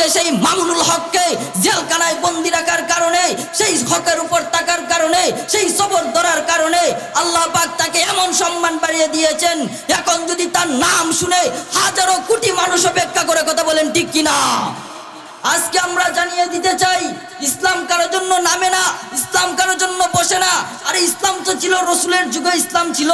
আজকে সেই মামুনুল হককে জেলখানায় বন্দি রাখার কারণে, সেই হকের উপর থাকার কারণে, সেই সবর ধরার কারণে আল্লাহ পাক তাকে এমন সম্মান বাড়িয়ে দিয়েছেন। এখন যদি তার নাম শুনে হাজারো কোটি মানুষ অপেক্ষা করে, কথা বলেন ঠিক কিনা? আজকে আমরা জানিয়ে দিতে চাই, ইসলাম কারোর জন্য নামে না, ইসলাম কারোর জন্য বসে না। আরে ইসলাম তো ছিল রসুলের যুগে, ইসলাম ছিল,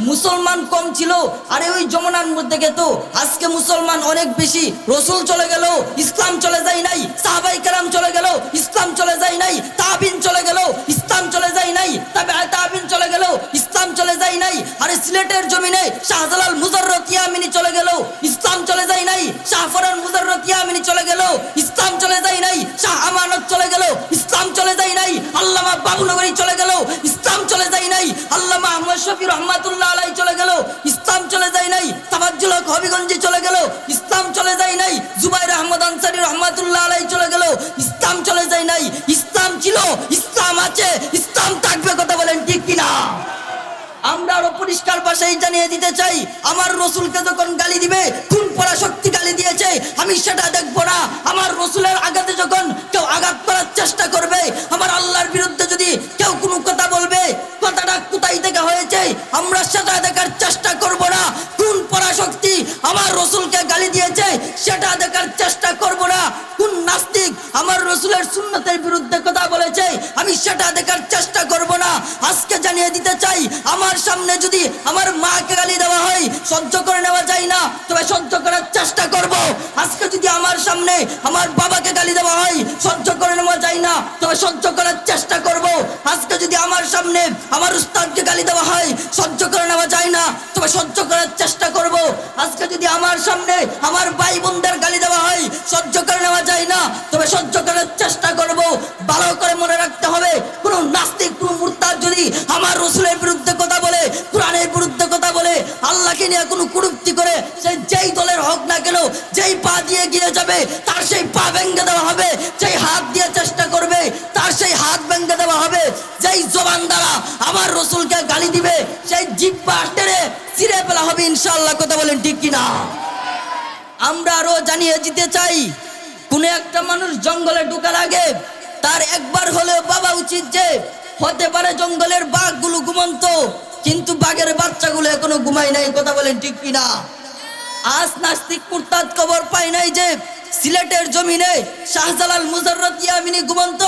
মুসলমান কম ছিল। আরে ওই জমানার মধ্যে তো আজকে মুসলমান অনেক বেশি। রসুল চলে গেল, ইসলাম চলে যায় নাই। সাহাবাই কেরাম চলে গেল, ইসলাম চলে যায় নাই। তাবিন চলে গেল, ইসলাম চলে যায় নাই। তবে তাবিন চলে গেল, ইসলাম চলে যায় নাই। আরে সিলেটের জমিনে শাহজালাল মুজাররদ ইয়ামিনী চলে গেল, ইসলাম চলে যায় নাই। শাহফরান মুজাররদ ইয়ামিনী চলে গেল, ইসলাম চলে যায় নাই। শাহ আমানত চলে গেল, ইসলাম চলে যায় নাই। আল্লামা বাবুনগরী চলে গেল, ইসলাম চলে যায় নাই। আল্লামা আহমদ শফি রহমাতুল্লাহ আলাইহি চলে গেল, ইসলাম চলে যায় নাই। তাবাজ্জুল হক হবিগঞ্জি চলে গেল, ইসলাম চলে যায় নাই। জুবাইর আহমদ আনসারী রহমাতুল্লাহ আলাইহি চলে গেল, ইসলাম চলে যায় নাই। ইসলাম ছিল, ইসলাম আছে, ইসলাম থাকবে, কথা বলেন ঠিক কিনা? আমরা আরো পরিষ্কার ভাষায় জানিয়ে দিতে চাই, আমার রসুলকে যখন গালি দিবে, কোন পরাশক্তি গালি দিয়েছে আমি সেটা দেখবো না। আমার রসুলের আঘাতে যখন কেউ আঘাত করার চেষ্টা করবে, আমার আল্লাহর বিরুদ্ধে যদি কেউ কোনো কথা বলবে, কথাটা কোথায় থেকে হয়েছে আমরা সেটা দেখার চেষ্টা করব না। কোন পরাশক্তি আমার রসুলকে গালি দিয়েছে সেটা দেখার চেষ্টা করব না। কোন নাস্তিক আমার রসুলের সুন্নতের বিরুদ্ধে কথা বলেছে আমি সেটা দেখার চেষ্টা করব না। আজকে জানিয়ে দিতে চাই, আমার সামনে যদি আমার মাকে গালি দেওয়া হয় সহ্য করে নেওয়া যায় না, তবে সহ্য করার চেষ্টা করব। আজকে যদি আমার সামনে আমার বাবাকে গালি দেওয়া হয় সহ্য করে নেওয়া যায় না, তবে সহ্য করার চেষ্টা করব। আজকে যদি আমার সামনে আমার উস্তাদকে গালি দেওয়া হয় সহ্য করে নেওয়া যায় না, তবে সহ্য করার চেষ্টা করব। আজকে যদি আমার সামনে আমার ভাই বোনদের গালি দেওয়া হয় সহ্য করে নেওয়া যায় না, তবে সহ্য করার চেষ্টা করব। ভালো করে মনে রাখতে হবে, কোন নাস্তিক, কোন মুরতাদ যদি আমার রসুলের বিরুদ্ধে কথা বলে, কোরআনের বিরুদ্ধে কথা বলে, আল্লাহকে নিয়ে কোনো কুরুক্তি করে, সে যেই দলের হোক না কেন, যেই পা দিয়ে গিয়ে যাবে তার সেই পা ভেঙে দেওয়া হবে। যেই হাত দিয়ে চেষ্টা করবে তার সেই হাত ভেঙে দেওয়া হবে। যেই জবান দ্বারা আমার রসুলকে গালি দিবে সেই জিহ্বা টেনে ছিঁড়ে ফেলা হবে ইনশাআল্লাহ, কথা বলেন ঠিক কিনা? আমরা আরো জানিয়ে দিতে চাই, কোন একটা মানুষ জঙ্গলে ঢোকার আগে তার একবার হলেও ভাবা উচিত যে হতে পারে জঙ্গলের বাঘগুলো ঘুমন্ত, কিন্তু বাঘের বাচ্চাগুলো এখনো ঘুমায় নাই, কথা বলেন ঠিক কিনা? আজ নাস্তিক মুরতাদ খবর পাই নাই যে সিলেটের জমিনে শাহজালাল মুজাররদ ইয়ামিনী ঘুমন্ত,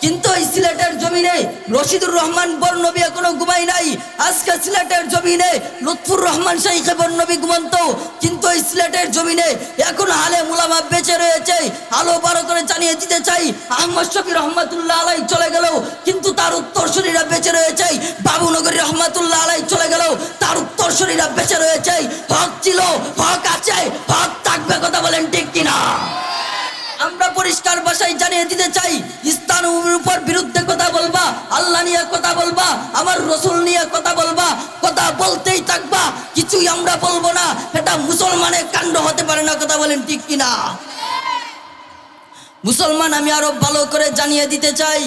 কিন্তু এই সিলেটের জমিনে রশিদুর রহমান বরনবী এখনো ঘুমাই নাই। আজকে সিলেটের জমিনে লুৎফুর রহমান শাইখে বরনবী ঘুমন্ত, কিন্তু এই সিলেটের জমিনে এখন আলেম উলামা বেঁচে রয়েছে। আলো বারো করে জানিয়ে দিতে চাই, আহমদ শফি রহমাতুল্লাহ আলাইহি চলে গেল, কিন্তু তার উত্তরসূরিরা বেঁচে রয়েছে। বাবুনগরী রহমাতুল্লাহ আলাইহি চলে গেল, তার উত্তরসূরিরা বেঁচে রয়েছে। হক ছিল, হক আছে, হক থাকবে, কথা বলেন ঠিক কিনা? আমরা পরিষ্কার ভাষায় জানিয়ে দিতে চাই, ইসলামের উপর বিরুদ্ধে কথা বলবা, আল্লাহ নিয়ে কথা বলবা, আমার রসুল নিয়ে কথা বলবা, কথা বলতেই থাকবা, কিছুই আমরা বলবো না। এটা মুসলমানের কাণ্ড হতে পারে না, কথা বলেন ঠিক কিনা? মুসলমান আমি আরো ভালো করে জানিয়ে দিতে চাই,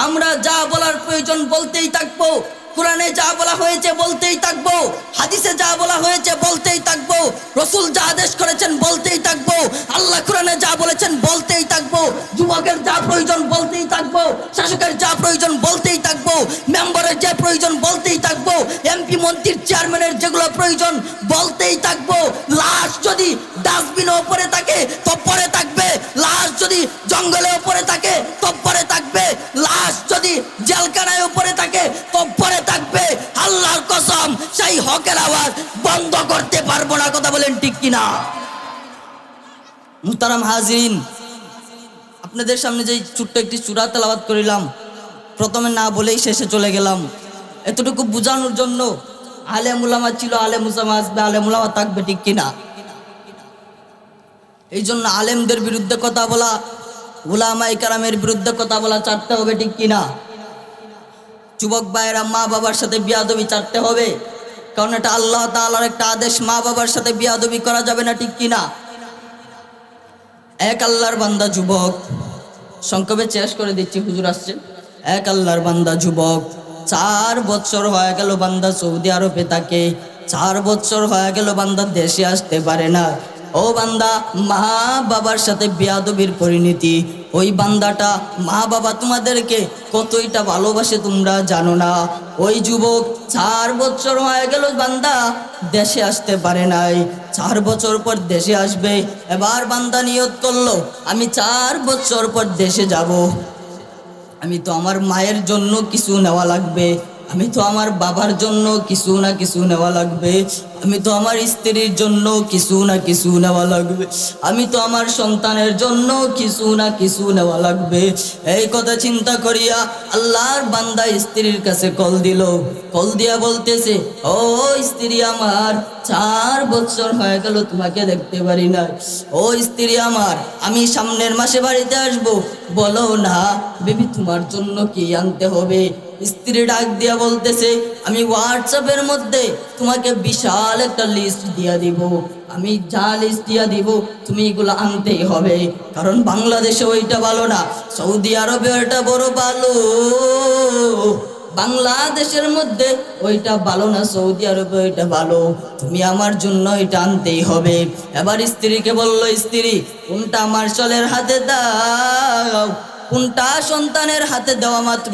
আমরা যা বলার প্রয়োজন বলতেই থাকবো। কোরআনে যা বলা হয়েছে বলতেই থাকবো, হাদিসে যা বলা হয়েছে বলতেই থাকবো, রসুল যা আদেশ করেছেন বলতেই থাকবো, আল্লাহ কোরআনে যা বলেছেন বলতেই থাকবো, যুবকের যা প্রয়োজন বলতেই থাকবো, শাসকের যা প্রয়োজন বলতেই থাকবো, মেম্বারের যে প্রয়োজন বলতেই থাকবো, এমপি মন্ত্রীর চেয়ারম্যানের যেগুলো প্রয়োজন বলতেই থাকবো। লাশ যদি ডাস্টবিনে উপরে থাকে তো পরে থাকবে, লাশ যদি জঙ্গলে উপরে থাকে তো পরে থাকবে, লাশ যদি জেলখানায় উপরে থাকে তো পরে থাকবে। আল্লাহর কসম, সেই হকের আওয়াজ বন্ধ করতে পারবো না, কথা বলেন ঠিক কিনা? মুহতারাম হাজিরিন, আপনাদের সামনে যে ছোট্ট একটি সূরা তেলাওয়াত করিলাম, প্রথমে না বলেই শেষে চলে গেলাম, এতটুকু বোঝানোর জন্য আলেম উলামা ছিল, আলেম উলামা আসবে, আলেম উলামা থাকবে, ঠিক কিনা? এই জন্য আলেমদের বিরুদ্ধে কথা বলা, উলামায়ে কেরামের বিরুদ্ধে কথা বলা ছাড়তে হবে, ঠিক কিনা? যুবক ভাইয়েরা, মা বাবার সাথে বিয়াদবি ছাড়তে হবে, কারণ এটা আল্লাহ তাআলার একটা আদেশ, মা বাবার সাথে বিয়াদবি করা যাবে না, ঠিক কিনা? এক আল্লাহর বান্দা যুবক, সংক্ষেপে শেষ করে দিচ্ছি, হুজুর আসছেন। এক আল্লাহর বান্দা যুবক, 4 বছর হয়ে গেল বান্দা সৌদি আরবে থাকে, 4 বছর হয়ে গেল বান্দা দেশে আসতে পারে না। ও ও বান্দা, মা বাবার সাথে বেয়াদবির পরিণতি। ওই বান্দাটা, মা বাবা তোমাদেরকে কতইটা ভালোবাসে তোমরা জানো না। ওই যুবক 4 বছর হয়ে গেল বান্দা দেশে আসতে পারে নাই, 4 বছর পর দেশে আসবে। এবার বান্দা নিয়ত করলো, আমি 4 বছর পর দেশে যাব। আমি তো আমার মায়ের জন্য কিছু নেওয়া লাগবে, আমি তো আমার বাবার জন্য কিছু না কিছু নেওয়া লাগবে, আমি তো আমার স্ত্রীর জন্য কিছু না কিছু নেওয়া লাগবে, আমি তো আমার সন্তানের জন্য কিছু না কিছু নেওয়া লাগবে। এই কথা চিন্তা করিয়া আল্লাহর বান্দা স্ত্রীর কাছে কল দিল। কল দিয়া বলতেছে, ও স্ত্রী আমার, 4 বছর হয়ে গেল তোমাকে দেখতে পারি না। ও স্ত্রী আমার, আমি সামনের মাসে বাড়িতে আসবো, বলো না বেবি তোমার জন্য কি আনতে হবে। স্ত্রী ডাক দিয়া বলতেছে, আমি হোয়াটসঅ্যাপের মধ্যে তোমাকে বিশাল একটা লিস্ট দিয়া দিব, আমি যা লিস্ট দিয়া দিব তুমি এগুলো আনতেই হবে। কারণ বাংলাদেশে ওইটা ভালো না, সৌদি আরবে ওইটা বড় ভালো, বাংলাদেশের মধ্যে ওইটা ভালো না, সৌদি আরবে ওইটা ভালো, তুমি আমার জন্য এটা আনতেই হবে। এবার স্ত্রীকে বলল, স্ত্রী কোনটা মার্শালের হাতে দাও, কোনটা সন্তানের হাতে দেওয়া মাত্র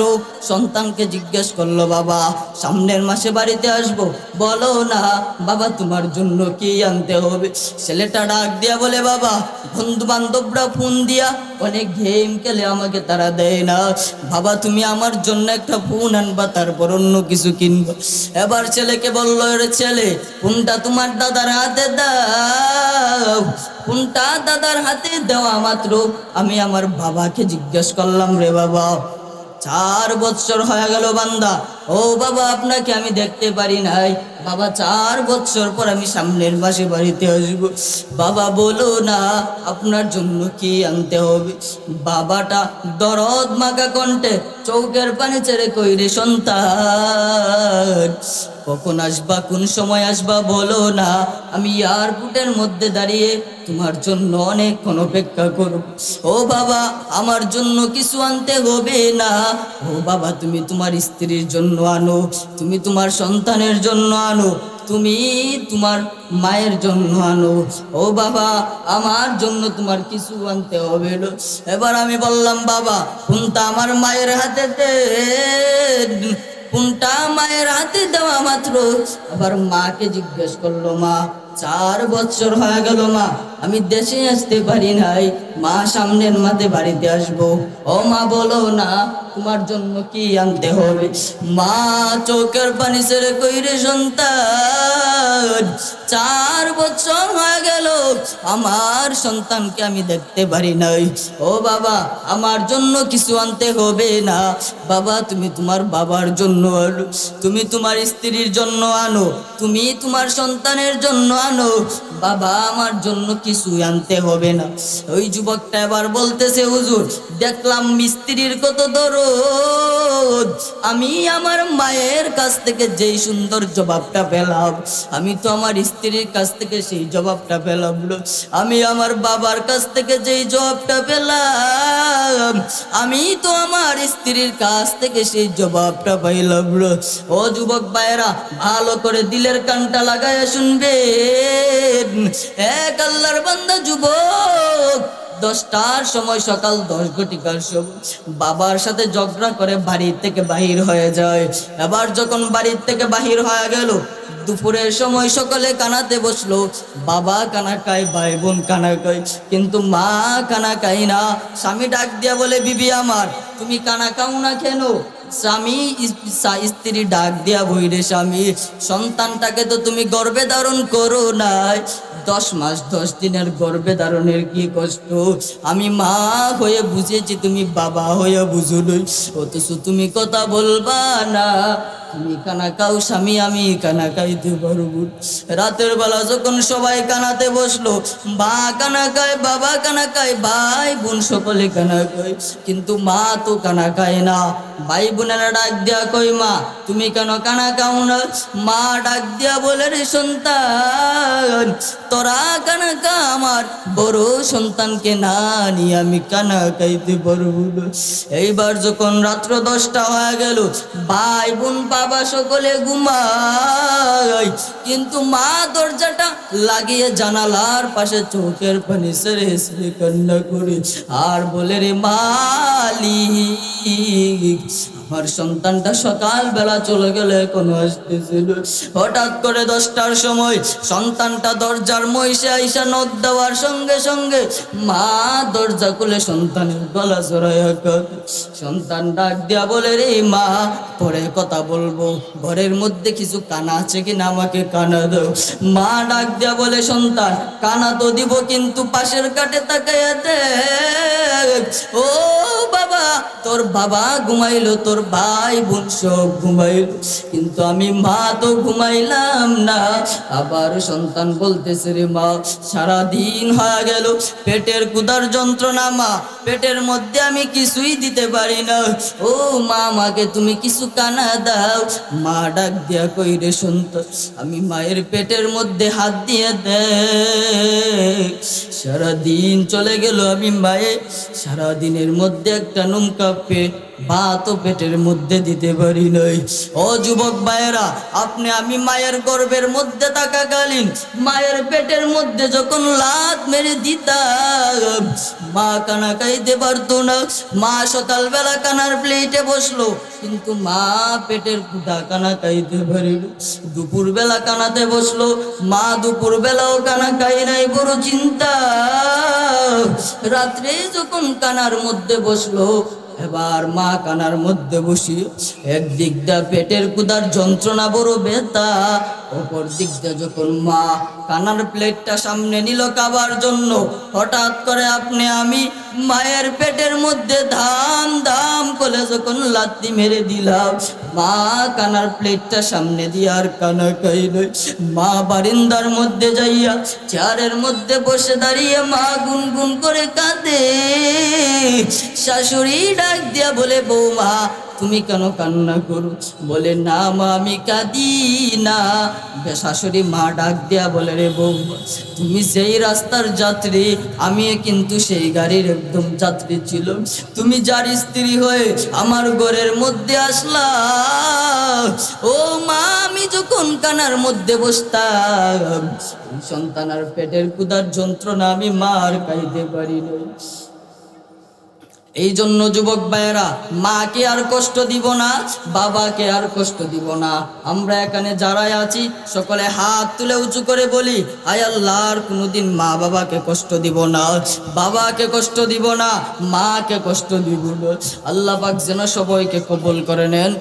সন্তানকে জিজ্ঞেস করলো, বাবা সামনের মাসে বাড়িতে আসবো, বলো না বাবা তোমার জন্য কি আনতে হবে। ছেলেটা ডাক দিয়া বলে, বাবা বন্ধু বান্ধবরা ফোন দিয়া অনেক গেম খেলে আমাকে তারা দেয় না, বাবা তুমি আমার জন্য একটা ফোন আনবা, তারপর অন্য কিছু কিনবা। এবার ছেলেকে বললো, রে ছেলে ফোনটা তোমার দাদার হাতে দাও। ফোনটা দাদার হাতে দেওয়া মাত্র আমি আমার বাবাকে জিজ্ঞেস করলাম, রে বাবা 4 বছর হয়ে গেল বান্দা, ও বাবা আপনাকে আমি দেখতে পারি নাই, বাবা 4 বছর পর আমি সামনের মাসে বাড়িতে আসবো, বাবা বলো না আপনার জন্য কি আনতে হবে। বাবাটা দরদ মাখা কণ্ঠে চৌকের পানি ছেড়ে কইরে, সন্তান কখন আসবা, কোন সময় আসবা বলো না, আমি এয়ারপোর্টের মধ্যে দাঁড়িয়ে তোমার জন্য অনেকক্ষণ অপেক্ষা করব। ও বাবা আমার জন্য কিছু আনতে হবে না, ও বাবা তুমি তোমার স্ত্রীর জন্য আনো, তুমি তোমার সন্তানের জন্য আনো, তুমি তোমার মায়ের জন্য আনো, ও বাবা আমার জন্য তোমার কিছু আনতে হবে না। এবার আমি বললাম, বাবা কোনটা আমার মায়ের হাতে দে, কোনটা মায়ের হাতে দেওয়া মাত্র আবার মাকে জিজ্ঞেস করলো, মা 4 বছর হয়ে গেল মা আমি দেশে আসতে পারি নাই, মা সামনের মাসে বাড়িতে আসবো, ও মা বলো না তোমার জন্য কি আনতে হবে। মা চোখের পানি ছেড়ে কইরে, সন্তান 4 বছর হয়ে গেল আমার সন্তানকে আমি দেখতে পারি নাই, ও বাবা আমার জন্য কিছু আনতে হবে না, বাবা তুমি তোমার বাবার জন্য আনো, তুমি তোমার স্ত্রীর জন্য আনো, তুমি তোমার সন্তানের জন্য আনো, বাবা আমার জন্য কিছু আনতে হবে না। ওই যুবকটা এবার বলতেছে, হুজুর দেখলাম মিস্ত্রির কত দরদ, আমি আমার মায়ের কাছ থেকে যেই সুন্দর জবাবটা পেলাম, আমি তো আমার স্ত্রীর কাছ থেকে সেই জবাবটা পেলাম না, আমি আমার বাবার কাছ থেকে যেই জবাবটা পেলাম, আমি তো আমার স্ত্রীর কাছ থেকে সেই জবাবটা পাইলাম না। ও যুবক ভাইরা ভালো করে দিলের কানটা লাগায় শুনবে, এক আল্লাহর বান্দা যুবক 10টার সময়, সকাল 10 ঘটিকার সময় বাবার সাথে ঝগড়া করে বাড়ি থেকে বাহির হয়ে যায়। এবার যখন বাড়ির থেকে বাহির হয়ে গেল, দুপুরের সময় সকলে কানাতে বসলো, বাবা কানা খায়, ভাই বোন কানা খায়, কিন্তু মা কানা খায় না। স্বামী ডাক দিয়া বলে, বিবি আমার তুমি কানা খাও না কেন। স্বামী স্ত্রী ডাক দিয়া বইরে, স্বামী সন্তানটাকে তো তুমি গর্ভে ধারণ করো নাই, 10 মাস 10 দিনের গর্ভে ধারণের কি কষ্ট আমি মা হয়ে বুঝেছি, তুমি বাবা হয়ে বুঝো নাই, অথচ তুমি কথা বলবা না, তুমি কানা খাও স্বামী, আমি কানা খাইতে পারবো। রাতের বেলা যখন সবাই কানাতে বসলো, মা কানা খায়, বাবা কানা খায়, ভাই বোন সকলে কানা খায়, কিন্তু মা তো কানা খায় না। ভাই বোনেরা ডাক দিয়া কই, মা তুমি কেন কানা খাও না। মা ডাক দিয়া বলে, রে সন্তান তোরা কানা খা, আমার বড় সন্তানকে না নিয়ে আমি কানা খাইতে পারবো না। এইবার যখন রাত্র 10টা হয়ে গেল, ভাই বোন বাবা সকলে ঘুমায়, কিন্তু মা দরজাটা লাগিয়ে জানালার পাশে চোখের পানি সেরে সেরে কান্না করে আর বলে, রে মালিক, আমার সন্তানটা সকালবেলা চলে গেলে এখনো আসতেছিল। হঠাৎ করে 10টার সময় সন্তানটা দরজার মহিষে আইসা নখ দেওয়ার সঙ্গে সঙ্গে মা দরজা খুলে সন্তানের গলা জড়াইয়া কাঁদে। সন্তান ডাক দিয়া বলে, রে মা, পরে কথা বলবো, ঘরের মধ্যে কিছু কানা আছে কিনা আমাকে কানা দাও। মা ডাক দিয়া বলে, সন্তান, কানা তো দিব, কিন্তু পাশের কাটে তাকাইয়া দেখ, ও বাবা, তোর বাবা ঘুমাইলো, তোর ভাই বোন সব ঘুমাইলো, কিন্তু আমি মা তো ঘুমাইলাম না। আবার সন্তান বলতেছে, রে মা, সারাদিন হয়ে গেল, পেটের ক্ষুধার যন্ত্রণা মা, পেটের মধ্যে আমি কিছুই দিতে পারি না, ও মা, আমাকে তুমি কিছু কানা দাও। মা ডাক দিয়া কই, রে সন্তান, আমি মায়ের পেটের মধ্যে হাত দিয়ে দেখ, সারাদিন চলে গেল, আমি মায়ের সারাদিনের মধ্যে একটা নুমকা ভাতও পেটের মধ্যে দিতে পারি নাই। ও যুবক ভাইয়েরা, আপনি আমি মায়ের গর্ভের মধ্যে থাকাকালীন মায়ের পেটের মধ্যে যখন লাত মেরে দিতাম, মা কানা খাইতে পারতো না। মা সকালবেলা কানার প্লেটে বসলো, কিন্তু মা পেটের ক্ষুধা কানা খাইতে পারিল। দুপুরবেলা কানাতে বসলো, মা দুপুরবেলাও কানা খাই নাই, বড় চিন্তা। রাত্রে যখন কানার মধ্যে বসলো, এবার মা কানার মধ্যে বসি, একদিক দিয়ে পেটের ক্ষুধার যন্ত্রণা বড় ব্যথা, অপর দিক দিয়ে যখন মা কানার প্লেটটা সামনে নিল খাবার জন্য, হঠাৎ করে আপনি আমি মায়ের পেটের মধ্যে ধাম ধাম করে যখন লাথি মেরে দিলাম, মা কানার প্লেটটা সামনে দিয়ে আর কানা খাইল। মা বারিন্দার মধ্যে যাইয়া চেয়ারের মধ্যে বসে দাঁড়িয়ে মা গুনগুন করে কাঁদে। শাশুড়ি ডাক দিয়া বলে, বৌমা, তুমি কেন কান্না করো? বলে, না মা, আমি কাঁদি না। শাশুড়ি মা ডাক দিয়া বলে, রে বৌমা, তুমি যেই রাস্তার যাত্রী, আমি কিন্তু সেই গাড়ির একদম যাত্রী ছিল। তুমি যার স্ত্রী হয়ে আমার ঘরের মধ্যে আসলা, ও মা, আমি যখন কানার মধ্যে বসতাম, সন্তান আর পেটের ক্ষুধার যন্ত্রণা আমি মার খাইতে পারি না। এই জন্য যুবক ভাইয়েরা, মাকে আর কষ্ট দিব না, বাবাকে আর কষ্ট দিব না। আমরা এখানে যারাই আছি সকলে হাত তুলে উঁচু করে বলি, আয় আল্লাহ, আর কোনোদিন মা বাবাকে কষ্ট দিব না, বাবাকে কষ্ট দিব না, মাকে কষ্ট দিব না। আল্লাহ পাক যেন সবাইকে কবুল করে নেন।